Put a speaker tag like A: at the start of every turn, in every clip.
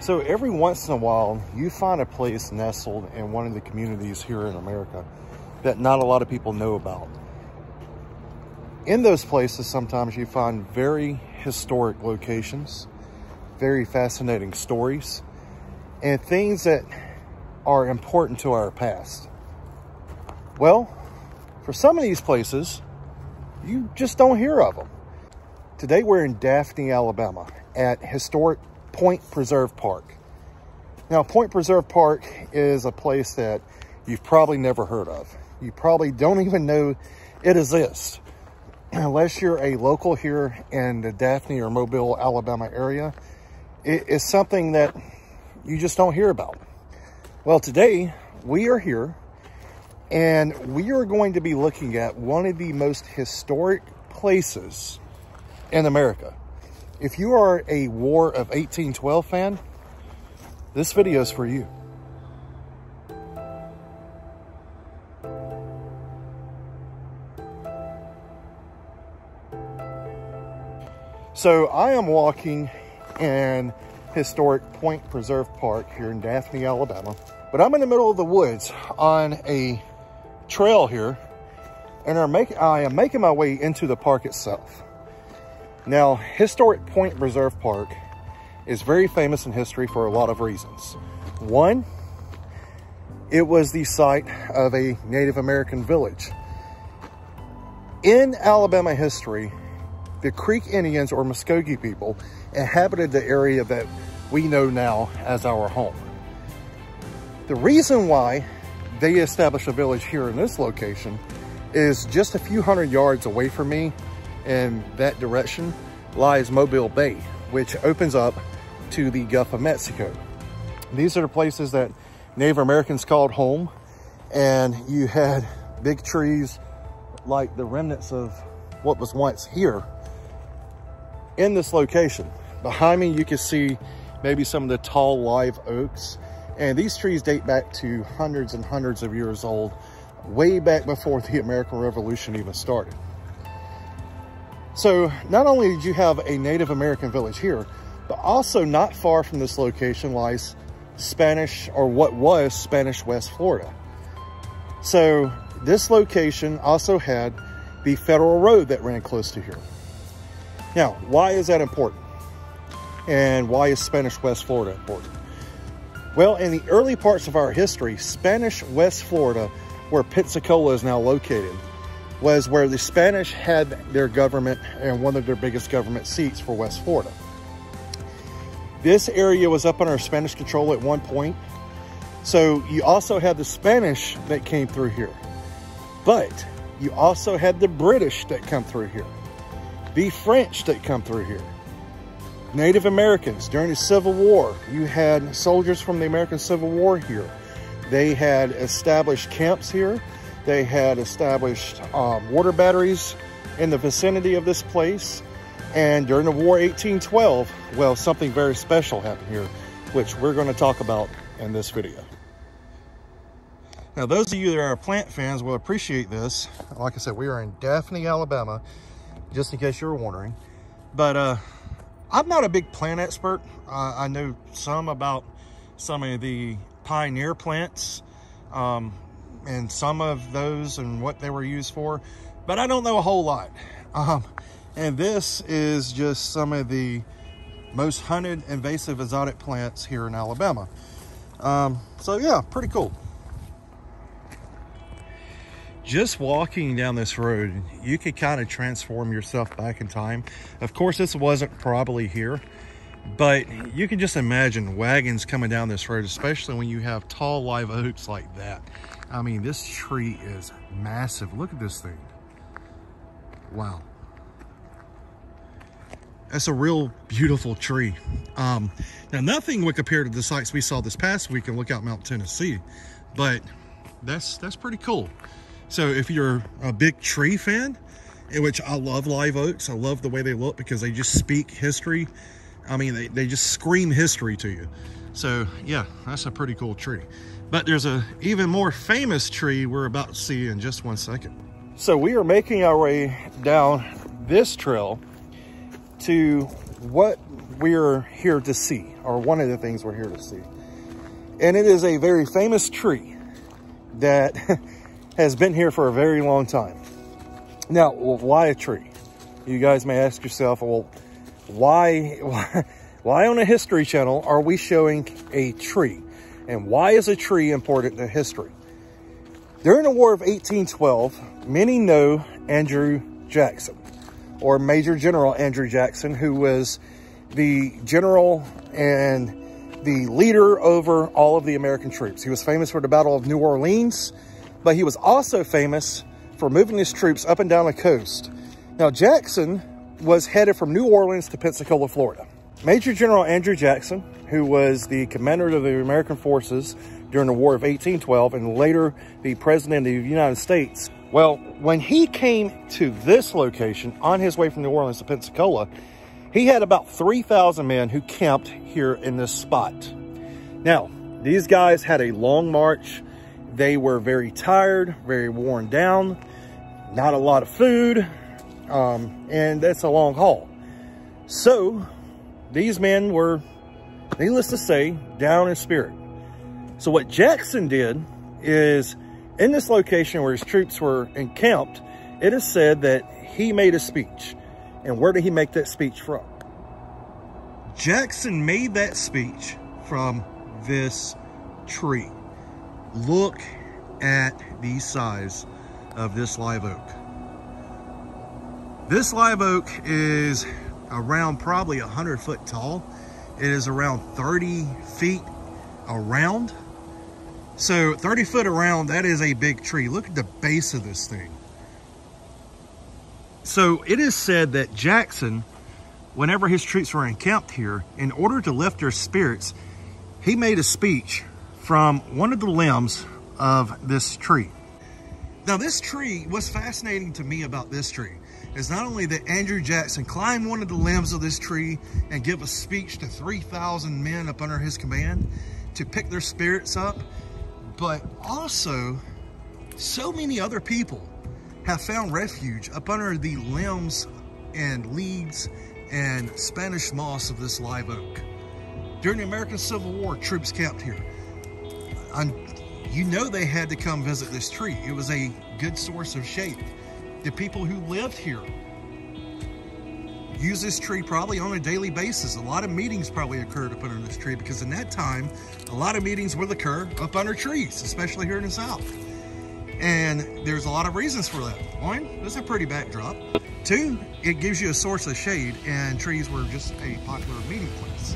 A: So every once in a while, you find a place nestled in one of the communities here in America that not a lot of people know about. In those places, sometimes you find very historic locations, very fascinating stories, and things that are important to our past. Well, for some of these places, you just don't hear of them. Today we're in Daphne, Alabama at historic Point Preserve Park. Now, Point Preserve Park is a place that you've probably never heard of. You probably don't even know it exists. Unless you're a local here in the Daphne or Mobile, Alabama area, it is something that you just don't hear about. Well, today we are here and we are going to be looking at one of the most historic places in America. If you are a War of 1812 fan, this video is for you. So I am walking in historic Point Preserve Park here in Daphne, Alabama. But I'm in the middle of the woods on a trail here, and I am making my way into the park itself. Now, historic Point Preserve Park is very famous in history for a lot of reasons. One, it was the site of a Native American village. In Alabama history, the Creek Indians or Muskogee people inhabited the area that we know now as our home. The reason why they established a village here in this location is just a few hundred yards away from me. In that direction lies Mobile Bay, which opens up to the Gulf of Mexico. These are the places that Native Americans called home, and you had big trees like the remnants of what was once here in this location. Behind me you can see maybe some of the tall live oaks, and these trees date back to hundreds and hundreds of years old, way back before the American Revolution even started. So not only did you have a Native American village here, but also not far from this location lies Spanish, or what was Spanish West Florida. So this location also had the federal road that ran close to here. Now, why is that important? And why is Spanish West Florida important? Well, in the early parts of our history, Spanish West Florida, where Pensacola is now located, was where the Spanish had their government and one of their biggest government seats for West Florida. This area was up under Spanish control at one point. So you also had the Spanish that came through here, but you also had the British that come through here, the French that come through here, Native Americans. During the Civil War, you had soldiers from the American Civil War here. They had established camps here. They had established water batteries in the vicinity of this place. And during the War 1812, well, something very special happened here, which we're going to talk about in this video. Now, those of you that are plant fans will appreciate this. Like I said, we are in Daphne, Alabama, just in case you were wondering. But I'm not a big plant expert. I know some about some of the pioneer plants, and some of those and what they were used for, but I don't know a whole lot. And this is just some of the most hunted invasive exotic plants here in Alabama. So yeah, pretty cool. Just walking down this road, you could kind of transform yourself back in time. Of course, this wasn't probably here, but you can just imagine wagons coming down this road, especially when you have tall live oaks like that. I mean, this tree is massive. Look at this thing. Wow. That's a real beautiful tree. Now, nothing would compare to the sights we saw this past week in Lookout Mountain, Tennessee, but that's pretty cool. So if you're a big tree fan, in which I love live oaks, I love the way they look because they just speak history. I mean, they just scream history to you. So yeah, that's a pretty cool tree. But there's a even more famous tree we're about to see in just one second. So we are making our way down this trail to what we're here to see, or one of the things we're here to see. And it is a very famous tree that has been here for a very long time. Now, why a tree? You guys may ask yourself, well, why on a history channel are we showing a tree? And why is a tree important to history? During the War of 1812, many know Andrew Jackson, or Major General Andrew Jackson, who was the general and the leader over all of the American troops. He was famous for the Battle of New Orleans, but he was also famous for moving his troops up and down the coast. Now, Jackson was headed from New Orleans to Pensacola, Florida. Major General Andrew Jackson, who was the commander of the American forces during the War of 1812 and later the president of the United States, well, when he came to this location on his way from New Orleans to Pensacola, he had about 3,000 men who camped here in this spot. Now, these guys had a long march. They were very tired, very worn down, not a lot of food, and that's a long haul. So these men were, needless to say, down in spirit. So what Jackson did is, in this location where his troops were encamped, it is said that he made a speech. And where did he make that speech from? Jackson made that speech from this tree. Look at the size of this live oak. This live oak is around probably 100 foot tall. It is around 30 feet around. So 30 foot around, that is a big tree. Look at the base of this thing. So it is said that Jackson, whenever his troops were encamped here, in order to lift their spirits, he made a speech from one of the limbs of this tree. Now, this tree, what's fascinating to me about this tree is not only that Andrew Jackson climbed one of the limbs of this tree and give a speech to 3,000 men up under his command to pick their spirits up, but also so many other people have found refuge up under the limbs and leaves and Spanish moss of this live oak. During the American Civil War, troops camped here. You know they had to come visit this tree. It was a good source of shade. The people who lived here use this tree probably on a daily basis. A lot of meetings probably occurred up under this tree because in that time, a lot of meetings would occur up under trees, especially here in the South. And there's a lot of reasons for that. One, it's a pretty backdrop. Two, it gives you a source of shade, and trees were just a popular meeting place.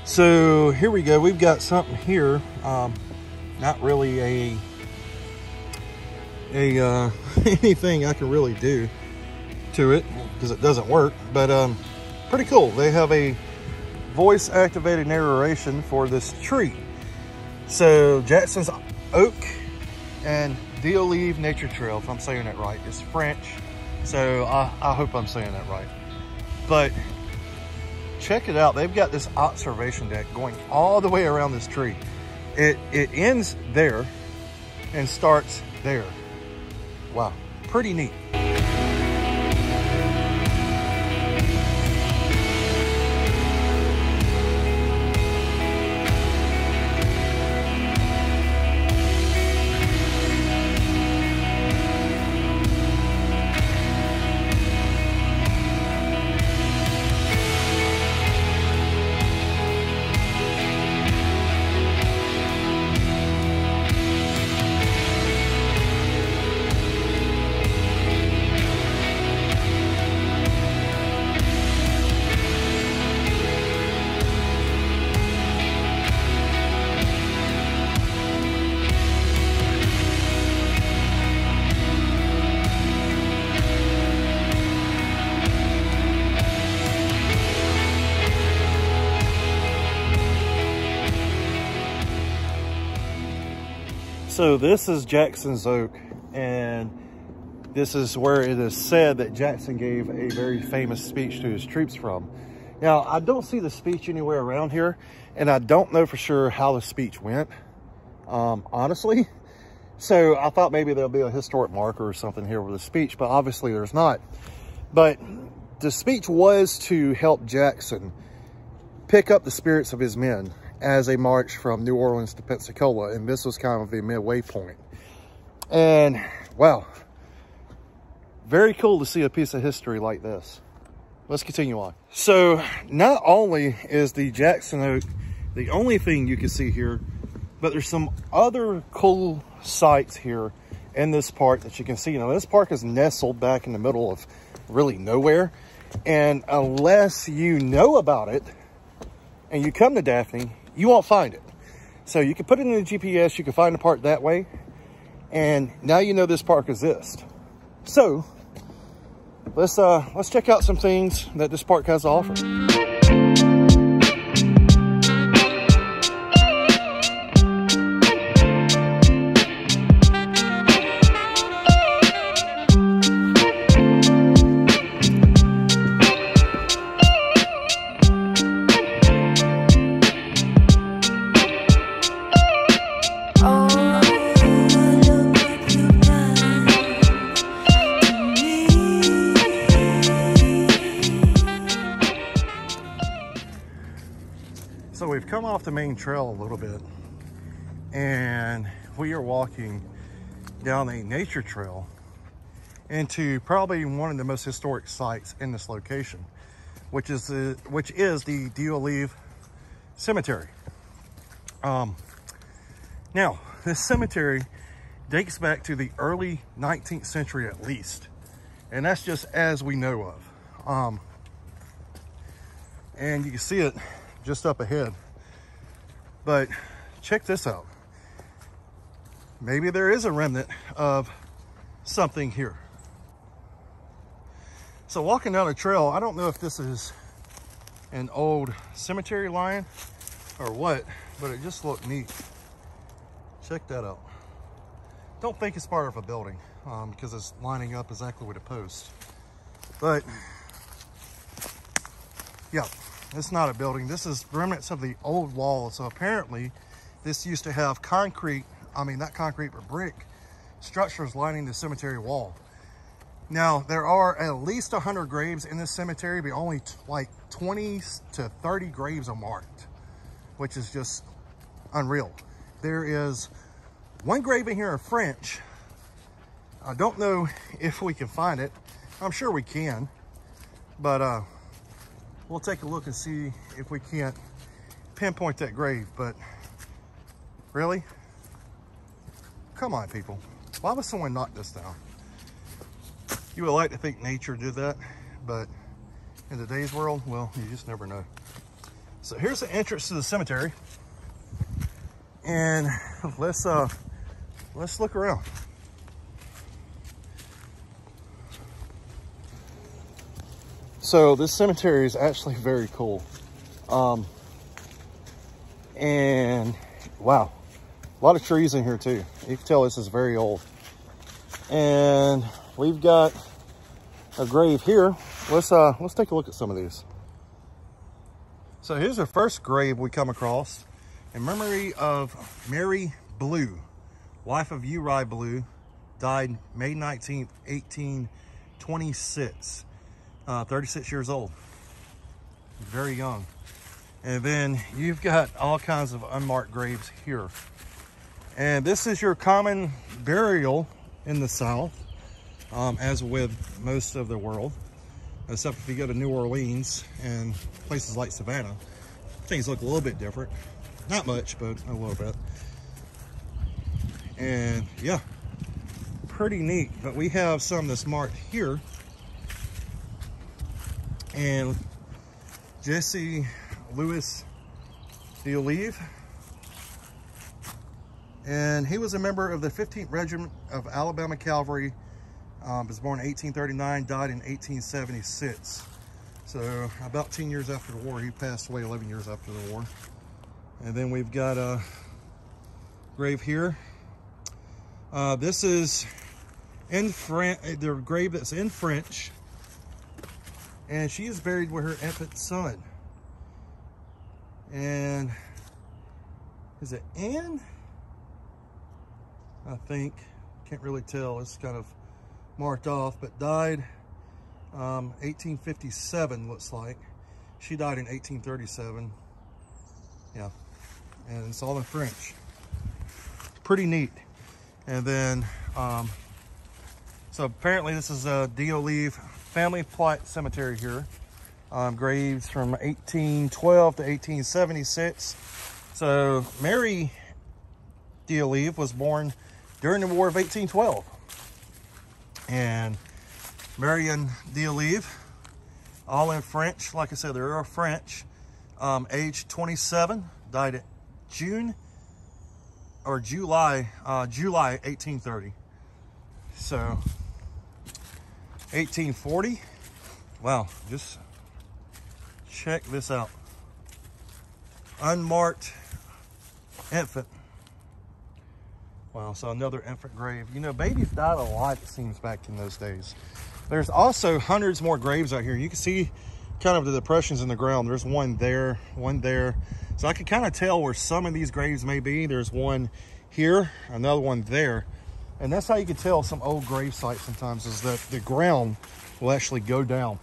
A: So here we go. We've got something here. Not really anything I can really do to it because it doesn't work, but pretty cool. They have a voice activated narration for this tree. So Jackson's Oak and d'Olive Nature Trail, if I'm saying that right. It's French, so I hope I'm saying that right. But check it out. They've got this observation deck going all the way around this tree. It ends there and starts there. Wow, pretty neat. So this is Jackson's Oak, and this is where it is said that Jackson gave a very famous speech to his troops from. Now, I don't see the speech anywhere around here, and I don't know for sure how the speech went, honestly. So I thought maybe there'll be a historic marker or something here with the speech, but obviously there's not. But the speech was to help Jackson pick up the spirits of his men as they marched from New Orleans to Pensacola, and this was kind of the midway point. And wow, very cool to see a piece of history like this. Let's continue on. So not only is the Jackson Oak the only thing you can see here, but there's some other cool sites here in this park that you can see. Now, this park is nestled back in the middle of really nowhere, and unless you know about it and you come to Daphne, you won't find it. So you can put it in the GPS, you can find the park that way, and now you know this park exists. So let's check out some things that this park has to offer. So we've come off the main trail a little bit, and we are walking down a nature trail into probably one of the most historic sites in this location, which is the D'Olive Cemetery. Now, this cemetery dates back to the early 19th century at least, and that's just as we know of. And you can see it just up ahead. But check this out. Maybe there is a remnant of something here. So walking down a trail, I don't know if this is an old cemetery line or what, but it just looked neat. Check that out. Don't think it's part of a building because it's lining up exactly with a post. But yeah, it's not a building. This is remnants of the old wall. So apparently this used to have concrete, I mean not concrete, but brick structures lining the cemetery wall. Now, there are at least 100 graves in this cemetery, but only like 20 to 30 graves are marked, which is just unreal. There is one grave in here in French. I don't know if we can find it. I'm sure we can, but we'll take a look and see if we can't pinpoint that grave. But really, come on, people. Why would someone knock this down? You would like to think nature did that, but in today's world, well, you just never know. So here's the entrance to the cemetery, and let's look around. So this cemetery is actually very cool. And wow, a lot of trees in here too. You can tell this is very old. And we've got a grave here. Let's take a look at some of these. So here's the first grave we come across in memory of Mary Blue, wife of Uri Blue, died May 19th, 1826. 36 years old, very young. And then you've got all kinds of unmarked graves here. And this is your common burial in the South, as with most of the world, except if you go to New Orleans and places like Savannah, things look a little bit different. Not much, but a little bit. And yeah, pretty neat. But we have some that's marked here. And Jesse Louis D'Olive, and he was a member of the 15th Regiment of Alabama Cavalry. Was born in 1839, died in 1876. So about 10 years after the war. He passed away 11 years after the war. And then we've got a grave here. This is in French, the grave that's in French, and she is buried with her infant son. And is it Anne? I think, can't really tell. It's kind of marked off, but died 1857, looks like. She died in 1837. Yeah, and it's all in French. Pretty neat. And then, so apparently this is a D'Olive family plot cemetery here. Graves from 1812 to 1876. So Mary D'Olive was born during the War of 1812. And Marion D'Olive, all in French. Like I said, they're all French. Age 27, died at July 1830. So 1840. Wow, just check this out. Unmarked infant. Wow, so another infant grave. You know, babies died a lot, it seems, back in those days. There's also hundreds more graves out here. You can see kind of the depressions in the ground. There's one there, one there. So I can kind of tell where some of these graves may be. There's one here, another one there. And that's how you can tell some old grave sites sometimes, is that the ground will actually go down.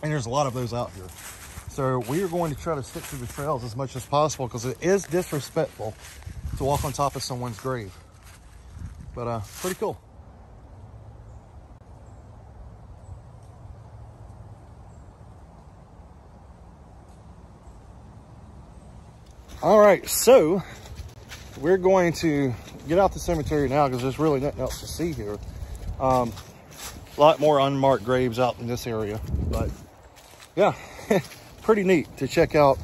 A: And there's a lot of those out here. So we are going to try to stick to the trails as much as possible, because it is disrespectful to walk on top of someone's grave. But pretty cool. All right, so we're going to get out the cemetery now, because there's really nothing else to see here. A lot more unmarked graves out in this area, but yeah, pretty neat to check out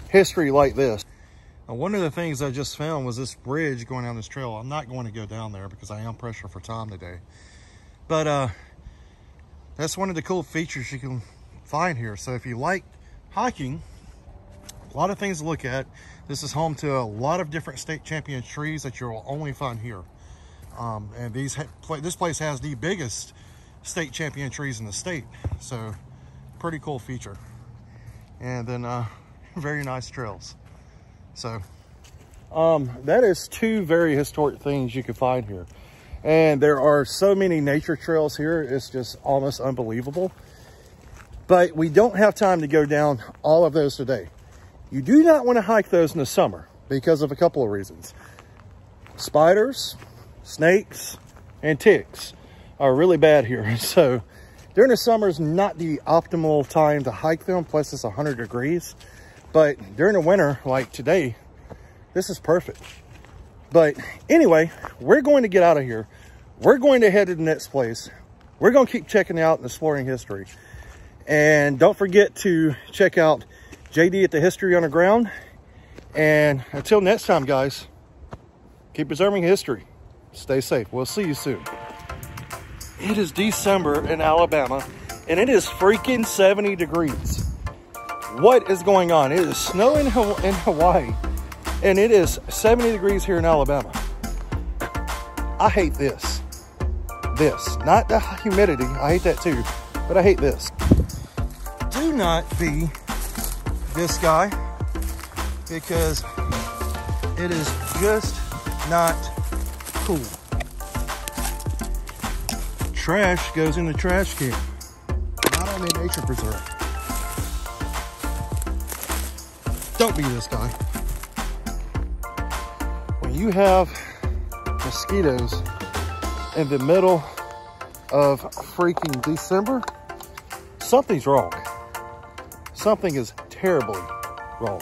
A: history like this. Now, one of the things I just found was this bridge going down this trail. I'm not going to go down there because I am pressed for time today, but that's one of the cool features you can find here. So if you like hiking, a lot of things to look at. This is home to a lot of different state champion trees that you'll only find here. And this place has the biggest state champion trees in the state. So pretty cool feature. And then very nice trails. So that is two very historic things you can find here. And there are so many nature trails here. It's just almost unbelievable. But we don't have time to go down all of those today. You do not want to hike those in the summer because of a couple of reasons. Spiders, snakes, and ticks are really bad here. So during the summer is not the optimal time to hike them. Plus it's 100 degrees. But during the winter, like today, this is perfect. But anyway, we're going to get out of here. We're going to head to the next place. We're going to keep checking out and exploring history. And don't forget to check out JD at the History Underground. And until next time, guys, keep preserving history. Stay safe. We'll see you soon. It is December in Alabama, and it is freaking 70 degrees. What is going on? It is snowing in Hawaii, and it is 70 degrees here in Alabama. I hate this. Not the humidity. I hate that too, but I hate this. Do not be this guy, because it is just not cool. Trash goes in the trash can, not on a nature preserve. Don't be this guy. When you have mosquitoes in the middle of freaking December, something's wrong. Something is terribly wrong.